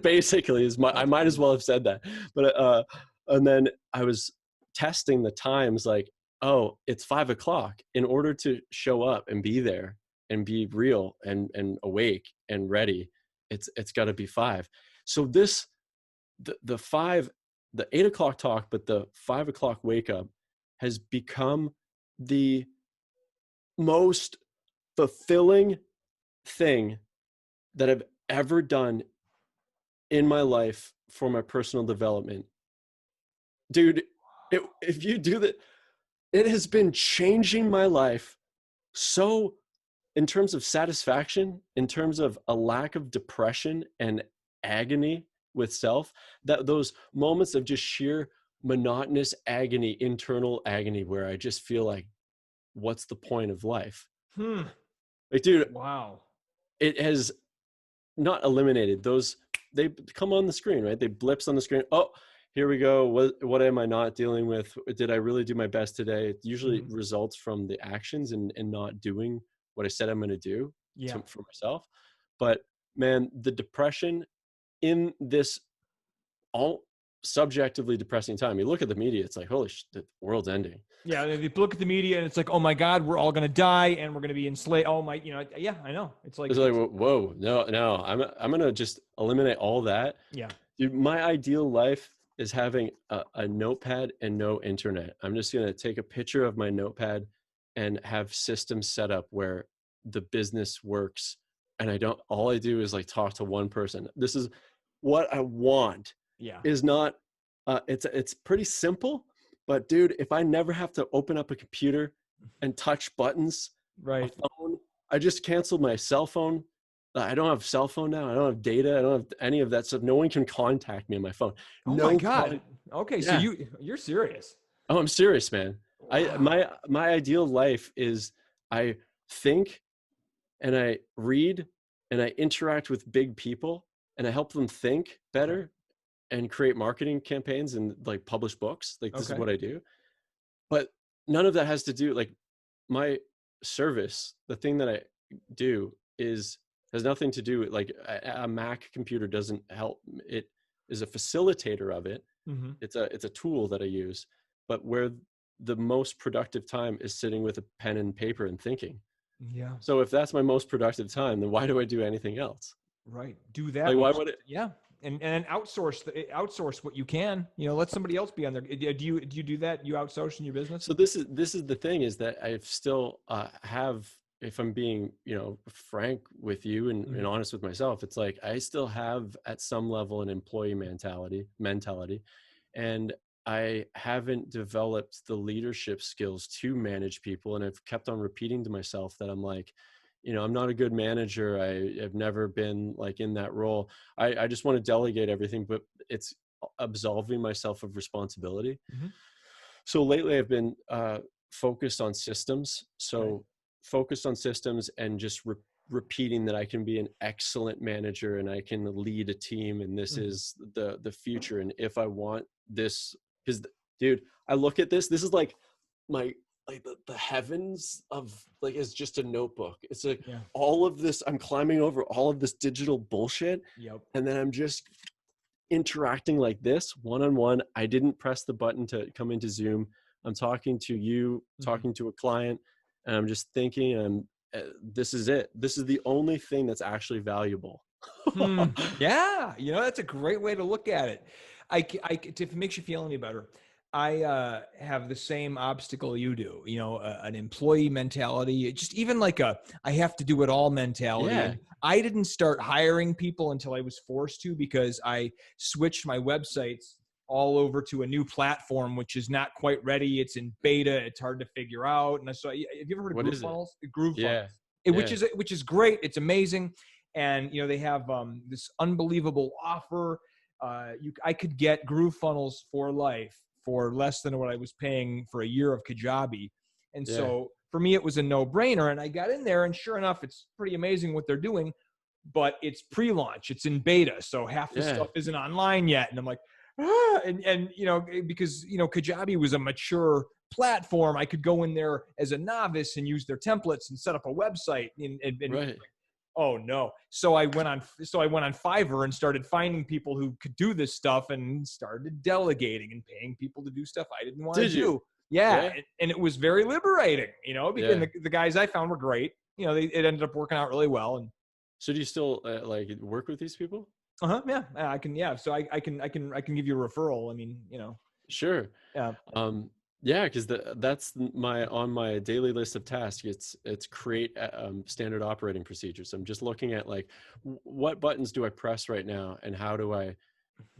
Basically, I might as well have said that. But and then I was testing the times, like, oh, it's 5 o'clock. In order to show up and be there and be real and awake and ready, it's got to be 5. So the 8 o'clock talk, but the 5 o'clock wake up has become the most fulfilling thing that I've ever done in my life for my personal development. Dude, if you do that, it has been changing my life so, in terms of satisfaction, in terms of a lack of depression and agony with self, that those moments of just sheer monotonous agony, internal agony, where I just feel like, what's the point of life? Like, dude, wow. It has not eliminated those. They come on the screen, right? They blips on the screen. Oh, here we go. What am I not dealing with? Did I really do my best today? It usually results from the actions and not doing what I said I'm going to do for myself. But man, the depression in this all subjectively depressing time. You look at the media, it's like, holy shit, the world's ending. Yeah, if you look at the media and it's like, oh my God, we're all going to die and we're going to be enslaved. Oh my, I know. It's like, whoa, no, I'm going to just eliminate all that. Yeah. Dude, my ideal life is having a notepad and no internet. I'm just going to take a picture of my notepad and have systems set up where the business works. And all I do is like talk to one person. This is what I want. Yeah. Is not, it's pretty simple, but dude, if I never have to open up a computer and touch buttons, right? A phone, I just canceled my cell phone. I don't have cell phone now. I don't have data. I don't have any of that stuff. No one can contact me on my phone. Oh my God. Okay. Yeah. So you're serious. Oh, I'm serious, man. Wow. My ideal life is I think and I read and I interact with big people and I help them think Okay. better and create marketing campaigns and like publish books. Like this is Okay. what I do. But none of that has to do like my service, the thing that I do has nothing to do with like a Mac computer doesn't help. It is a facilitator of it. Mm-hmm. It's a tool that I use, but where the most productive time is sitting with a pen and paper and thinking. Yeah. So if that's my most productive time, then why do I do anything else? Right. Do that Like why most. would it? Yeah. And outsource what you can. Let somebody else be on there. Do you do that? You outsource in your business? So this is the thing is that I still have, if I'm being frank with you and Mm-hmm. honest with myself, it's like I still have at some level an employee mentality, and I haven't developed the leadership skills to manage people, and I've kept on repeating to myself that I'm like, I'm not a good manager. I have never been like in that role. I just want to delegate everything, but it's absolving myself of responsibility. Mm-hmm. So lately I've been focused on systems. Okay. So focused on systems and just repeating that I can be an excellent manager and I can lead a team and this Mm-hmm. is the future. And if I want this, because dude, I look at this is like my like the heavens of like it's just a notebook. It's like Yeah. all of this, I'm climbing over all of this digital bullshit. Yep. And then I'm just interacting like this one-on-one. I didn't press the button to come into Zoom. I'm talking to you, Mm-hmm. talking to a client, and I'm just thinking, this is it. This is the only thing that's actually valuable. Hmm. Yeah, that's a great way to look at it. If it makes you feel any better, I have the same obstacle you do. An employee mentality, just even like I have to do it all mentality. Yeah, And I didn't start hiring people until I was forced to because I switched my websites all over to a new platform, which is not quite ready. It's in beta. It's hard to figure out. And have you ever heard of what is it? GrooveFunnels? GrooveFunnels, Yeah, which yeah, is great. It's amazing. And they have this unbelievable offer. I could get GrooveFunnels for life for less than what I was paying for a year of Kajabi. And yeah, so for me, it was a no-brainer. And I got in there, and sure enough, it's pretty amazing what they're doing. But it's pre-launch, it's in beta, so half the yeah, stuff isn't online yet. And I'm like, and because Kajabi was a mature platform, I could go in there as a novice and use their templates and set up a website and right. oh no. So I went on Fiverr and started finding people who could do this stuff and started delegating and paying people to do stuff I didn't want to Did you? do. Yeah. Yeah, And it was very liberating, because yeah. the guys I found were great. It ended up working out really well. And So do you still like work with these people? yeah, I can. Yeah. So I can give you a referral. I mean, Sure. yeah. Yeah, because that's my on my daily list of tasks. It's create standard operating procedures. I'm just looking at like what buttons do I press right now, and how do I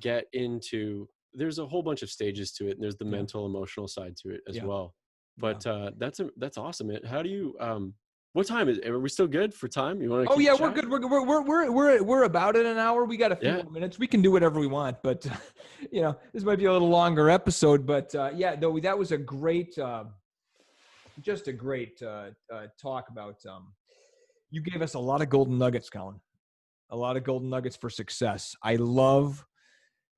get into. There's a whole bunch of stages to it, and there's the Yeah. mental, emotional side to it as Yeah. well. Yeah. But that's awesome. How do you what time is? Are we still good for time? You want to Oh keep yeah, we're chatting? good. We're about at an hour. We got a few Yeah. more minutes. We can do whatever we want, but this might be a little longer episode. But yeah, though that was a great, just a great talk about. You gave us a lot of golden nuggets, Colin. A lot of golden nuggets for success. I love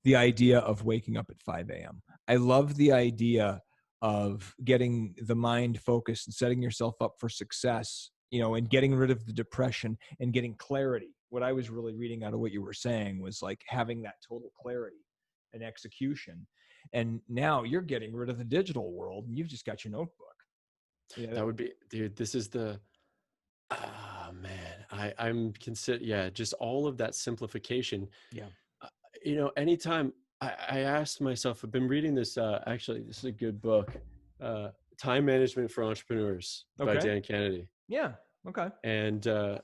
the idea of waking up at 5 a.m. I love the idea of getting the mind focused and setting yourself up for success, and getting rid of the depression and getting clarity. What I was really reading out of what you were saying was like having that total clarity and execution. And now you're getting rid of the digital world and you've just got your notebook. Yeah. That would be, dude. This is the. Ah man, I'm consider yeah, just all of that simplification. Yeah. Uh, anytime I asked myself, I've been reading this. Actually, this is a good book, uh, "Time Management for Entrepreneurs" by Okay. Dan Kennedy, Yeah. Okay. and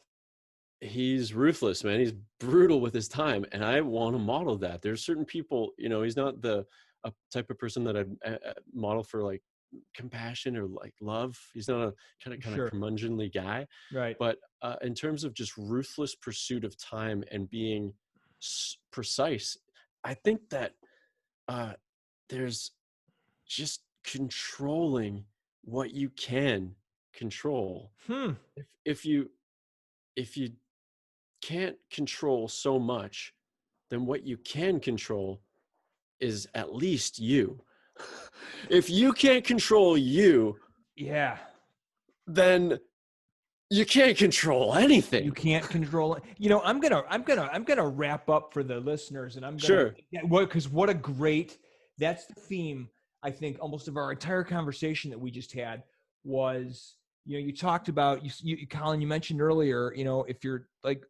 he's ruthless, man. He's brutal with his time, and I want to model that. There's certain people, he's not the type of person that I'd model for like compassion or like love. He's not a kind of Sure. curmudgeonly guy, Right. but in terms of just ruthless pursuit of time and being precise, I think that there's just controlling what you can control. If you can't control so much, then what you can control is at least you. If you can't control you, then you can't control anything. You can't control it. I'm gonna wrap up for the listeners, and because what a great, that's the theme. I think almost of our entire conversation that we just had was, you talked about you Colin, you mentioned earlier, if you're like,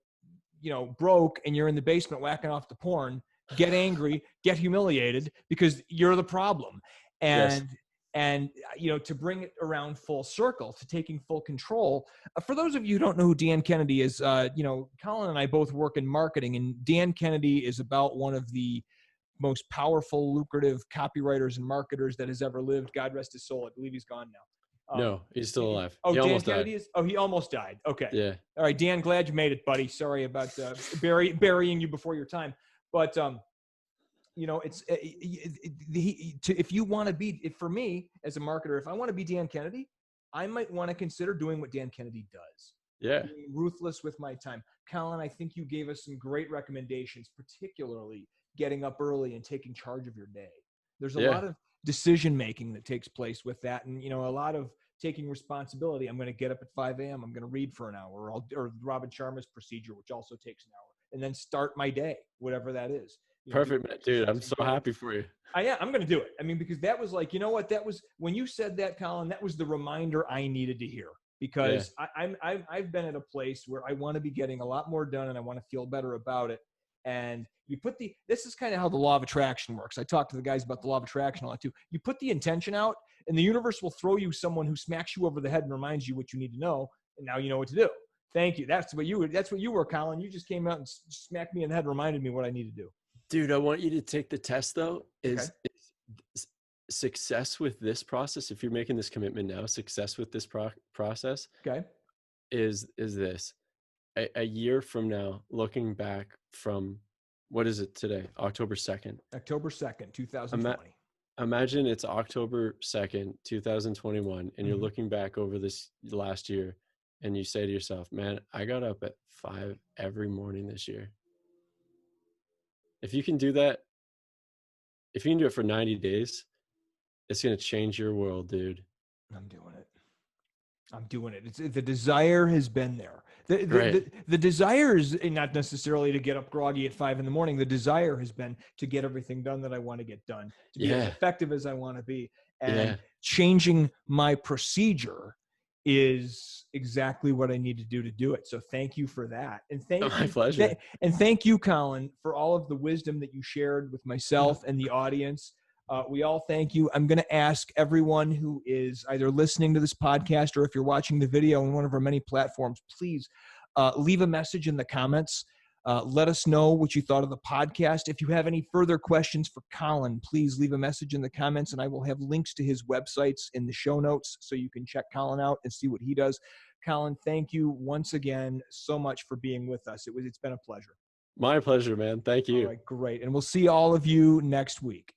broke and you're in the basement whacking off the porn, get angry, get humiliated because you're the problem. And to bring it around full circle to taking full control. For those of you who don't know who Dan Kennedy is, Colin and I both work in marketing, and Dan Kennedy is about one of the most powerful, lucrative copywriters and marketers that has ever lived. God rest his soul. I believe he's gone now. No, he's still alive. Oh, he Dan almost Kennedy died. is? Oh, he almost died. Okay. Yeah. All right, Dan, glad you made it, buddy. Sorry about burying you before your time. But, it's if you want to be, for me as a marketer, if I want to be Dan Kennedy, I might want to consider doing what Dan Kennedy does. Yeah. Being ruthless with my time. Colin, I think you gave us some great recommendations, particularly getting up early and taking charge of your day. There's a lot of decision-making that takes place with that. And, a lot of taking responsibility. I'm going to get up at 5 a.m. I'm going to read for an hour, or Robin Sharma's procedure, which also takes an hour, and then start my day, whatever that is. Perfect, man. Dude. I'm so happy for you. I'm going to do it. I mean, because that was like, that was, when you said that, Colin, that was the reminder I needed to hear, because I've been at a place where I want to be getting a lot more done and I want to feel better about it. And this is kind of how the law of attraction works. I talk to the guys about the law of attraction a lot too. You put the intention out and the universe will throw you someone who smacks you over the head and reminds you what you need to know. And now you know what to do. Thank you. That's what you were, Colin. You just came out and smacked me in the head and reminded me what I need to do. Dude, I want you to take the test though. Is success with this process, if you're making this commitment now, success with this process is this. A year from now, looking back from, what is it today? October 2nd. October 2nd, 2020. Imagine it's October 2nd, 2021, and you're looking back over this last year and you say to yourself, man, I got up at 5 every morning this year. If you can do that, if you can do it for 90 days, it's going to change your world, dude. I'm doing it. It's the desire has been there. The desire is not necessarily to get up groggy at 5 a.m. The desire has been to get everything done that I want to get done, to be as effective as I want to be. And changing my procedure is exactly what I need to do it. So thank you for that. And my pleasure. And thank you, Colin, for all of the wisdom that you shared with myself and the audience. We all thank you. I'm going to ask everyone who is either listening to this podcast or if you're watching the video on one of our many platforms, please leave a message in the comments. Let us know what you thought of the podcast. If you have any further questions for Colin, please leave a message in the comments, and I will have links to his websites in the show notes so you can check Colin out and see what he does. Colin, thank you once again so much for being with us. It's been a pleasure. My pleasure, man. Thank you. All right, great. And we'll see all of you next week.